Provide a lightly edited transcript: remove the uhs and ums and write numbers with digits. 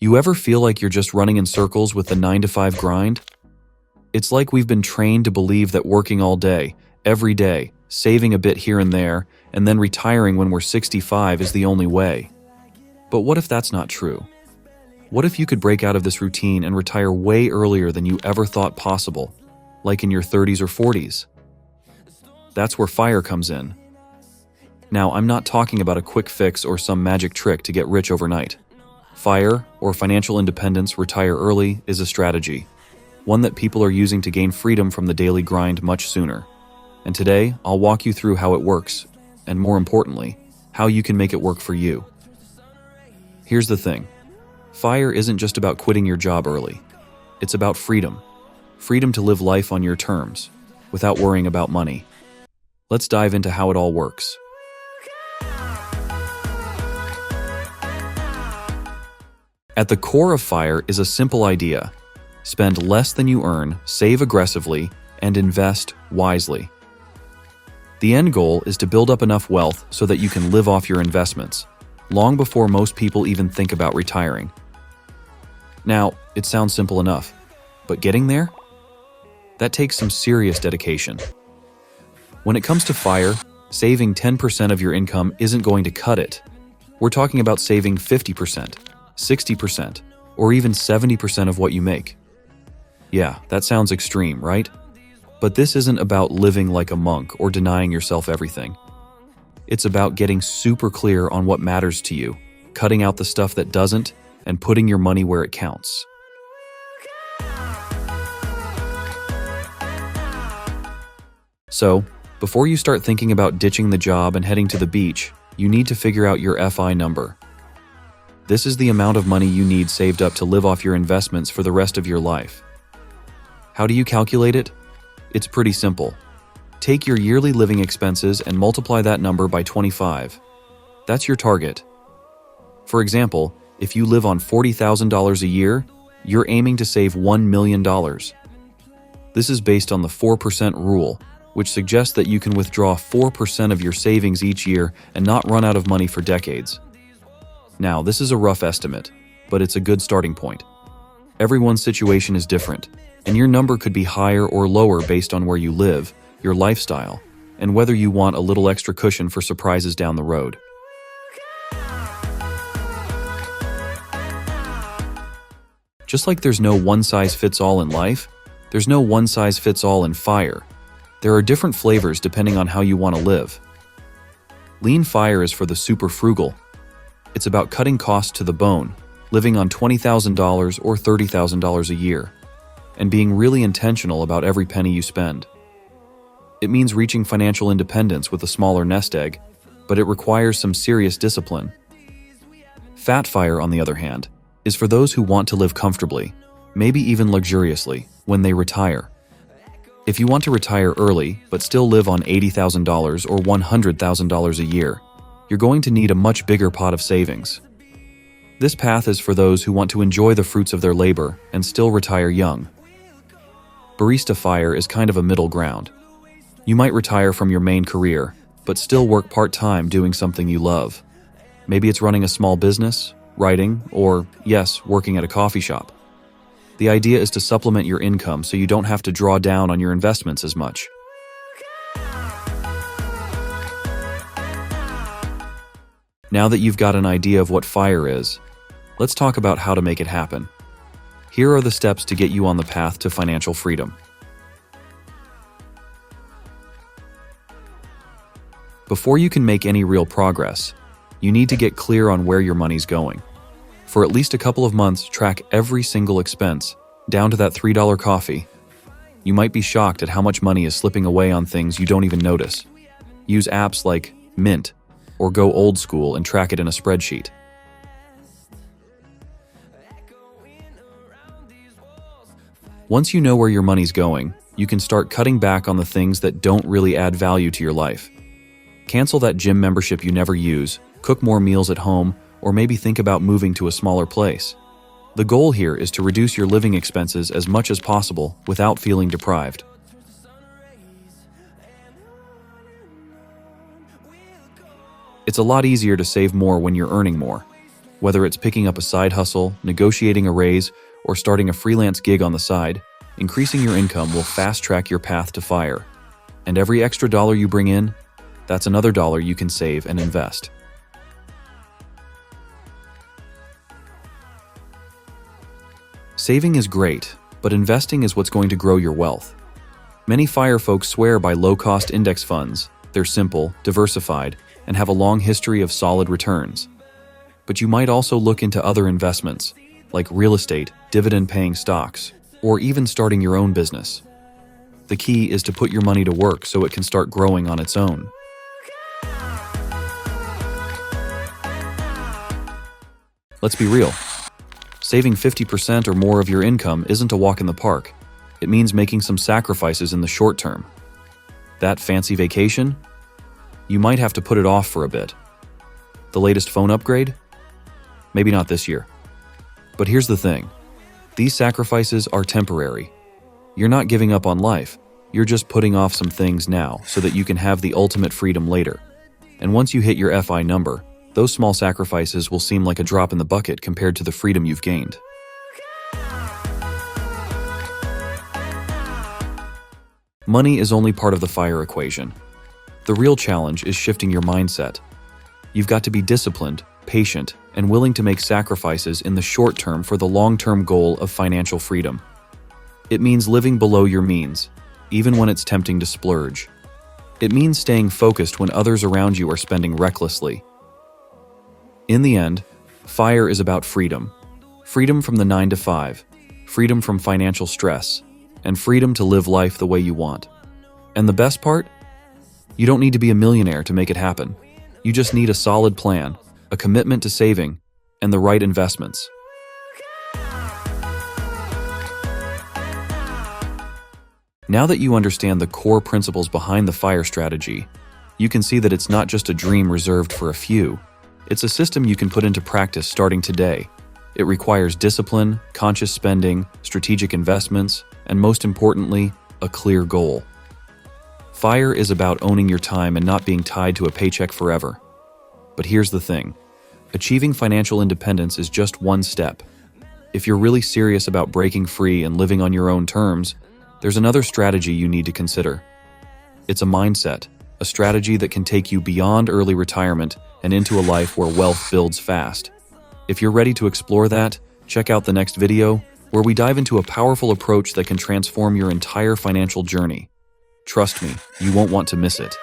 You ever feel like you're just running in circles with the 9-to-5 grind? It's like we've been trained to believe that working all day, every day, saving a bit here and there, and then retiring when we're 65 is the only way. But what if that's not true? What if you could break out of this routine and retire way earlier than you ever thought possible, like in your 30s or 40s? That's where FIRE comes in. Now, I'm not talking about a quick fix or some magic trick to get rich overnight. FIRE, or financial independence, retire early, is a strategy, one that people are using to gain freedom from the daily grind much sooner. And today, I'll walk you through how it works, and more importantly, how you can make it work for you. Here's the thing. FIRE isn't just about quitting your job early. It's about freedom. Freedom to live life on your terms, without worrying about money. Let's dive into how it all works. At the core of FIRE is a simple idea. Spend less than you earn, save aggressively, and invest wisely. The end goal is to build up enough wealth so that you can live off your investments, long before most people even think about retiring. Now, it sounds simple enough, but getting there? That takes some serious dedication. When it comes to FIRE, saving 10% of your income isn't going to cut it. We're talking about saving 50%. 60%, or even 70% of what you make. Yeah, that sounds extreme, right? But this isn't about living like a monk or denying yourself everything. It's about getting super clear on what matters to you, cutting out the stuff that doesn't, and putting your money where it counts. So, before you start thinking about ditching the job and heading to the beach, you need to figure out your FI number. This is the amount of money you need saved up to live off your investments for the rest of your life. How do you calculate it? It's pretty simple. Take your yearly living expenses and multiply that number by 25. That's your target. For example, if you live on $40,000 a year, you're aiming to save $1 million. This is based on the 4% rule, which suggests that you can withdraw 4% of your savings each year and not run out of money for decades. Now, this is a rough estimate, but it's a good starting point. Everyone's situation is different, and your number could be higher or lower based on where you live, your lifestyle, and whether you want a little extra cushion for surprises down the road. Just like there's no one-size-fits-all in life, there's no one-size-fits-all in FIRE. There are different flavors depending on how you want to live. Lean FIRE is for the super frugal. It's about cutting costs to the bone, living on $20,000 or $30,000 a year, and being really intentional about every penny you spend. It means reaching financial independence with a smaller nest egg, but it requires some serious discipline. Fat FIRE, on the other hand, is for those who want to live comfortably, maybe even luxuriously, when they retire. If you want to retire early, but still live on $80,000 or $100,000 a year, you're going to need a much bigger pot of savings. This path is for those who want to enjoy the fruits of their labor and still retire young. Barista FIRE is kind of a middle ground. You might retire from your main career, but still work part-time doing something you love. Maybe it's running a small business, writing, or, yes, working at a coffee shop. The idea is to supplement your income so you don't have to draw down on your investments as much. Now that you've got an idea of what FIRE is, let's talk about how to make it happen. Here are the steps to get you on the path to financial freedom. Before you can make any real progress, you need to get clear on where your money's going. For at least a couple of months, track every single expense, down to that $3 coffee. You might be shocked at how much money is slipping away on things you don't even notice. Use apps like Mint, or go old school and track it in a spreadsheet. Once you know where your money's going, you can start cutting back on the things that don't really add value to your life. Cancel that gym membership you never use, cook more meals at home, or maybe think about moving to a smaller place. The goal here is to reduce your living expenses as much as possible without feeling deprived. It's a lot easier to save more when you're earning more. Whether it's picking up a side hustle, negotiating a raise, or starting a freelance gig on the side, increasing your income will fast-track your path to FIRE. And every extra dollar you bring in, that's another dollar you can save and invest. Saving is great, but investing is what's going to grow your wealth. Many FIRE folks swear by low-cost index funds. They're simple, diversified, and have a long history of solid returns. But you might also look into other investments, like real estate, dividend-paying stocks, or even starting your own business. The key is to put your money to work so it can start growing on its own. Let's be real. Saving 50% or more of your income isn't a walk in the park. It means making some sacrifices in the short term. That fancy vacation? You might have to put it off for a bit. The latest phone upgrade? Maybe not this year. But here's the thing. These sacrifices are temporary. You're not giving up on life. You're just putting off some things now so that you can have the ultimate freedom later. And once you hit your FI number, those small sacrifices will seem like a drop in the bucket compared to the freedom you've gained. Money is only part of the FIRE equation. The real challenge is shifting your mindset. You've got to be disciplined, patient, and willing to make sacrifices in the short term for the long-term goal of financial freedom. It means living below your means, even when it's tempting to splurge. It means staying focused when others around you are spending recklessly. In the end, FIRE is about freedom. Freedom from the 9 to 5, freedom from financial stress, and freedom to live life the way you want. And the best part? You don't need to be a millionaire to make it happen. You just need a solid plan, a commitment to saving, and the right investments. Now that you understand the core principles behind the FIRE strategy, you can see that it's not just a dream reserved for a few. It's a system you can put into practice starting today. It requires discipline, conscious spending, strategic investments, and most importantly, a clear goal. FIRE is about owning your time and not being tied to a paycheck forever. But here's the thing. Achieving financial independence is just one step. If you're really serious about breaking free and living on your own terms, there's another strategy you need to consider. It's a mindset, a strategy that can take you beyond early retirement and into a life where wealth builds fast. If you're ready to explore that, check out the next video, where we dive into a powerful approach that can transform your entire financial journey. Trust me, you won't want to miss it.